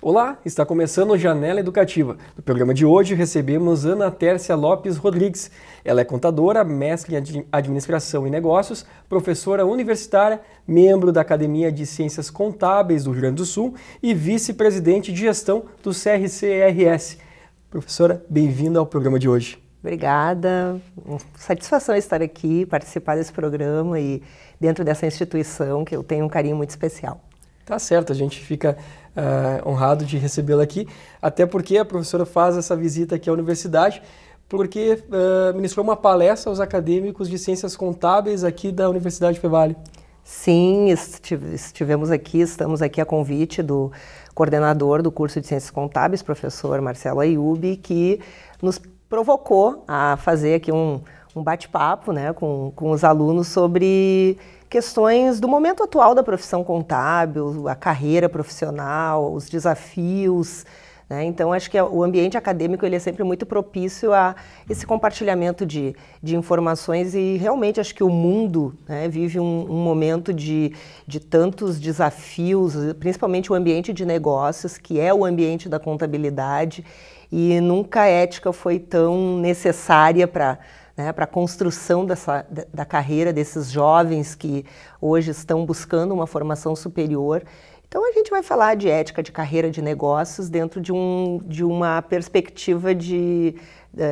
Olá, está começando o Janela Educativa. No programa de hoje recebemos Ana Tércia Lopes Rodrigues. Ela é contadora, mestre em Administração e Negócios, professora universitária, membro da Academia de Ciências Contábeis do Rio Grande do Sul e vice-presidente de gestão do CRCRS. Professora, bem-vinda ao programa de hoje. Obrigada, satisfação estar aqui, participar desse programa e dentro dessa instituição que eu tenho um carinho muito especial. Tá certo, a gente fica honrado de recebê-la aqui, até porque a professora faz essa visita aqui à universidade, porque ministrou uma palestra aos acadêmicos de Ciências Contábeis aqui da Universidade Fevale. Sim, estamos aqui a convite do coordenador do curso de Ciências Contábeis, professor Marcelo Ayubi, que nos provocou a fazer aqui um bate-papo, né, com os alunos sobre questões do momento atual da profissão contábil, a carreira profissional, os desafios, né? Então, acho que o ambiente acadêmico ele é sempre muito propício a esse compartilhamento de informações e realmente acho que o mundo, né, vive um momento de tantos desafios, principalmente o ambiente de negócios, que é o ambiente da contabilidade, e nunca a ética foi tão necessária para a construção da carreira desses jovens que hoje estão buscando uma formação superior. Então, a gente vai falar de ética de carreira de negócios dentro de uma perspectiva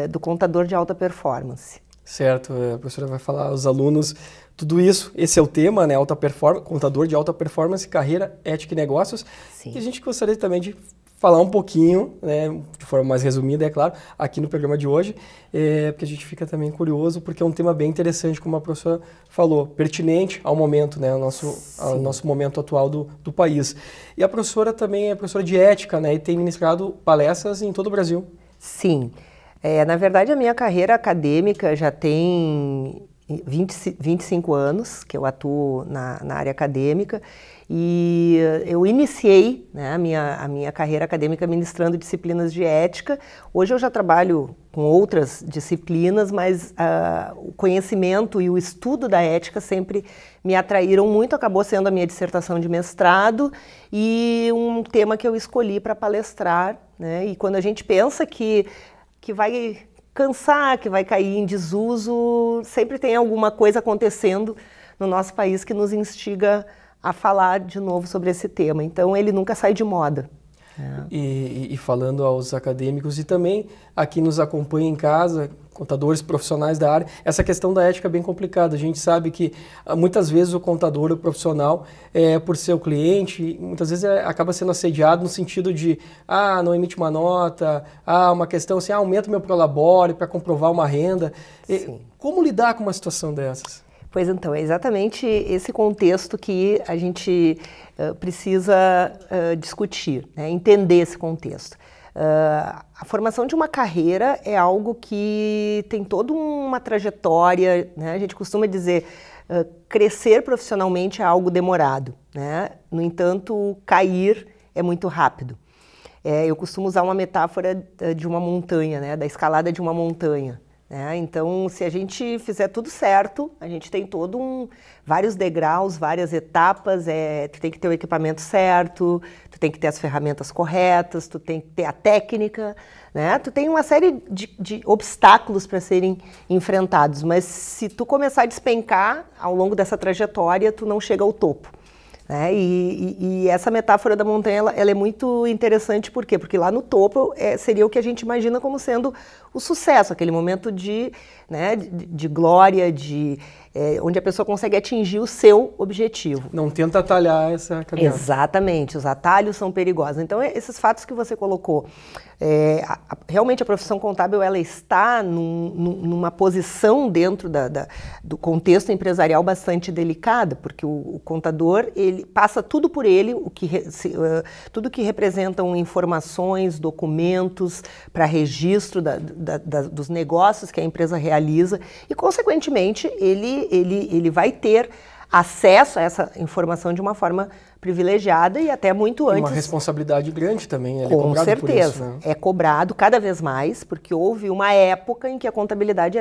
do contador de alta performance. Certo, a professora vai falar aos alunos tudo isso, esse é o tema, né, alta performance, contador de alta performance, carreira, ética e negócios. Sim. E a gente gostaria também de falar um pouquinho, né, de forma mais resumida, é claro, aqui no programa de hoje, porque a gente fica também curioso, porque é um tema bem interessante, como a professora falou, pertinente ao momento, né, ao nosso momento atual do país. E a professora também é professora de ética, né, e tem ministrado palestras em todo o Brasil. Sim, na verdade a minha carreira acadêmica já tem 25 anos que eu atuo na área acadêmica e eu iniciei, né, a minha carreira acadêmica ministrando disciplinas de ética. Hoje eu já trabalho com outras disciplinas, mas o conhecimento e o estudo da ética sempre me atraíram muito, acabou sendo a minha dissertação de mestrado e um tema que eu escolhi para palestrar, né? E quando a gente pensa que vai cansar, que vai cair em desuso, sempre tem alguma coisa acontecendo no nosso país que nos instiga a falar de novo sobre esse tema. Então, ele nunca sai de moda. E falando aos acadêmicos e também a quem nos acompanha em casa, contadores profissionais da área, essa questão da ética é bem complicada. A gente sabe que muitas vezes o contador, o profissional, por ser o cliente, muitas vezes acaba sendo assediado no sentido de não emite uma nota, uma questão assim, aumenta o meu prolabore para comprovar uma renda. Como lidar com uma situação dessas? Pois então, é exatamente esse contexto que a gente precisa discutir, né? Entender esse contexto. A formação de uma carreira é algo que tem toda uma trajetória, né? A gente costuma dizer crescer profissionalmente é algo demorado, né? No entanto, cair é muito rápido. Eu costumo usar uma metáfora de uma montanha, né? Da escalada de uma montanha. Então, se a gente fizer tudo certo, a gente tem vários degraus, várias etapas, tu tem que ter o equipamento certo, tu tem que ter as ferramentas corretas, tu tem que ter a técnica, né? Tu tem uma série de obstáculos para serem enfrentados, mas se tu começar a despencar ao longo dessa trajetória, tu não chega ao topo. E essa metáfora da montanha ela é muito interessante, por quê? Porque lá no topo seria o que a gente imagina como sendo o sucesso, aquele momento de glória, onde a pessoa consegue atingir o seu objetivo. Não tenta atalhar essa caminhada. Exatamente, os atalhos são perigosos. Então, esses fatos que você colocou, realmente a profissão contábil ela está numa posição dentro do contexto empresarial bastante delicada, porque o contador ele passa tudo por ele, tudo que representam informações, documentos para registro dos negócios que a empresa realiza e, consequentemente, ele vai ter acesso a essa informação de uma forma privilegiada e até muito antes. Uma responsabilidade grande também, com certeza, por isso, né? É cobrado cada vez mais, porque houve uma época em que a contabilidade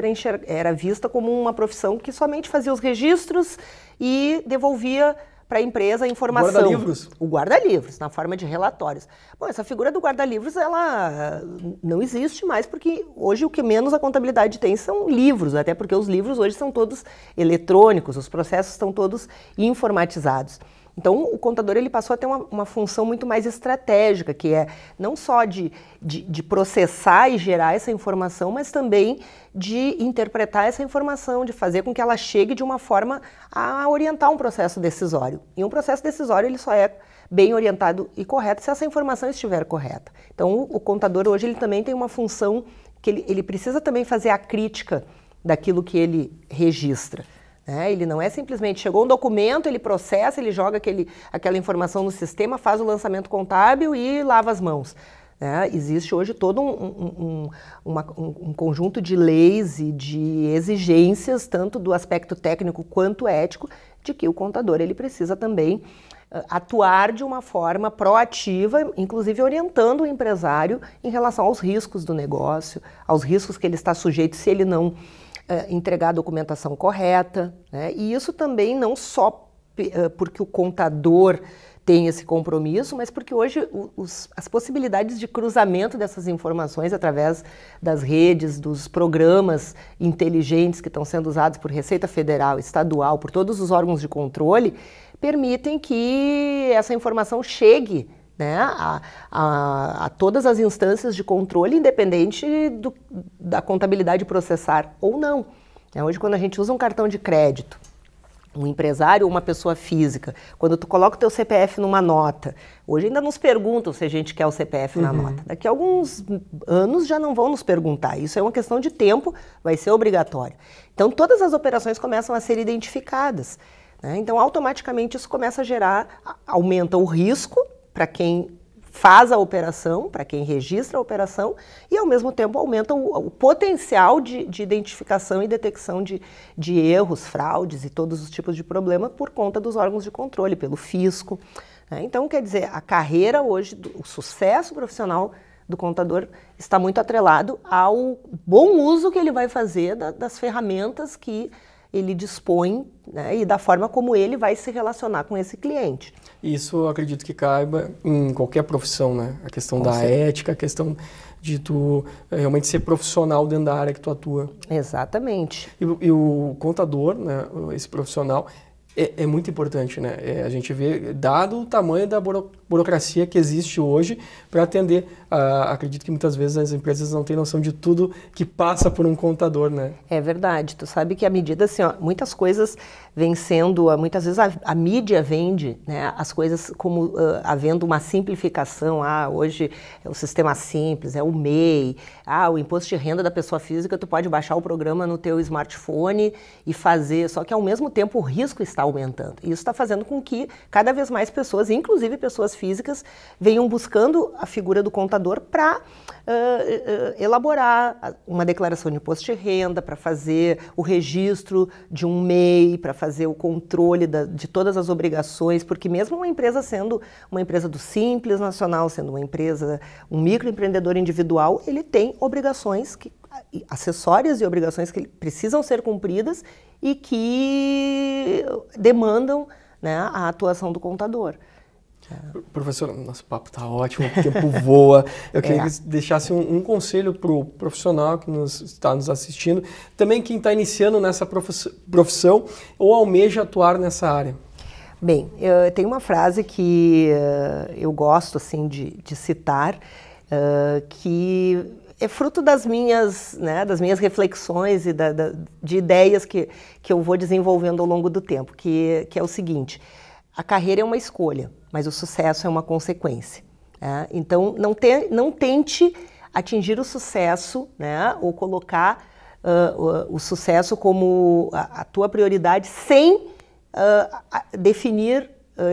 era vista como uma profissão que somente fazia os registros e devolvia para a empresa a informação. Guarda-livros? O guarda-livros, na forma de relatórios. Bom, essa figura do guarda-livros, ela não existe mais, porque hoje o que menos a contabilidade tem são livros, até porque os livros hoje são todos eletrônicos, os processos estão todos informatizados. Então, o contador ele passou a ter uma função muito mais estratégica, que é não só de processar e gerar essa informação, mas também de interpretar essa informação, de fazer com que ela chegue de uma forma a orientar um processo decisório. E um processo decisório ele só é bem orientado e correto se essa informação estiver correta. Então, o contador hoje ele também tem uma função que ele precisa também fazer a crítica daquilo que ele registra. Ele não é simplesmente, chegou um documento, ele processa, ele joga aquela informação no sistema, faz o lançamento contábil e lava as mãos. Existe hoje todo um conjunto de leis e de exigências, tanto do aspecto técnico quanto ético, de que o contador ele precisa também atuar de uma forma proativa, inclusive orientando o empresário em relação aos riscos do negócio, aos riscos que ele está sujeito se ele não entregar a documentação correta, E isso também não só porque o contador tem esse compromisso, mas porque hoje as possibilidades de cruzamento dessas informações através das redes, dos programas inteligentes que estão sendo usados por Receita Federal, Estadual, por todos os órgãos de controle, permitem que essa informação chegue a todas as instâncias de controle, independente da contabilidade processar ou não. Hoje, quando a gente usa um cartão de crédito, um empresário ou uma pessoa física, quando tu coloca o teu CPF numa nota, hoje ainda nos perguntam se a gente quer o CPF na nota. Daqui a alguns anos já não vão nos perguntar. Isso é uma questão de tempo, vai ser obrigatório. Então, todas as operações começam a ser identificadas. Então, automaticamente, isso começa a aumenta o risco para quem faz a operação, para quem registra a operação, e ao mesmo tempo aumenta o potencial de identificação e detecção de erros, fraudes e todos os tipos de problema por conta dos órgãos de controle, pelo fisco. Então, quer dizer, a carreira hoje, o sucesso profissional do contador está muito atrelado ao bom uso que ele vai fazer das ferramentas que ele dispõe, e da forma como ele vai se relacionar com esse cliente. Isso eu acredito que caiba em qualquer profissão, A questão da ética, a questão de tu realmente ser profissional dentro da área que tu atua. Exatamente. E o contador, esse profissional, é muito importante, a gente vê, dado o tamanho da burocracia que existe hoje para atender. Acredito que muitas vezes as empresas não têm noção de tudo que passa por um contador, É verdade. Tu sabe que à medida, assim, muitas coisas vêm sendo, muitas vezes a mídia vende, as coisas como havendo uma simplificação. Hoje é o sistema simples, é o MEI, o imposto de renda da pessoa física, tu pode baixar o programa no teu smartphone e fazer, só que ao mesmo tempo o risco está aumentando. E isso está fazendo com que cada vez mais pessoas, inclusive pessoas físicas, venham buscando a figura do contador para elaborar uma declaração de imposto de renda, para fazer o registro de um MEI, para fazer o controle de todas as obrigações, porque mesmo uma empresa sendo uma empresa do Simples Nacional, sendo uma empresa, um microempreendedor individual, ele tem obrigações acessórias e obrigações que precisam ser cumpridas e que demandam a atuação do contador. Professor, nosso papo está ótimo, o tempo voa. Eu queria que você deixasse um conselho para o profissional que está nos assistindo, também quem está iniciando nessa profissão ou almeja atuar nessa área. Bem, tem uma frase que eu gosto assim, de citar, que é fruto das minhas reflexões e de ideias que eu vou desenvolvendo ao longo do tempo, que é o seguinte: a carreira é uma escolha, mas o sucesso é uma consequência. Então, não tente atingir o sucesso, ou colocar o sucesso como a tua prioridade sem definir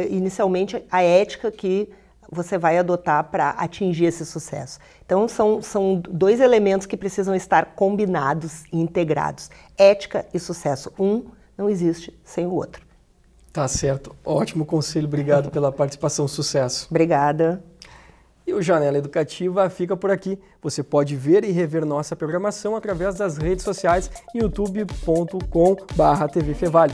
inicialmente a ética que você vai adotar para atingir esse sucesso. Então, são dois elementos que precisam estar combinados e integrados. Ética e sucesso. Um não existe sem o outro. Tá certo. Ótimo conselho. Obrigado pela participação. Sucesso. Obrigada. E o Janela Educativa fica por aqui. Você pode ver e rever nossa programação através das redes sociais youtube.com/tvfevale.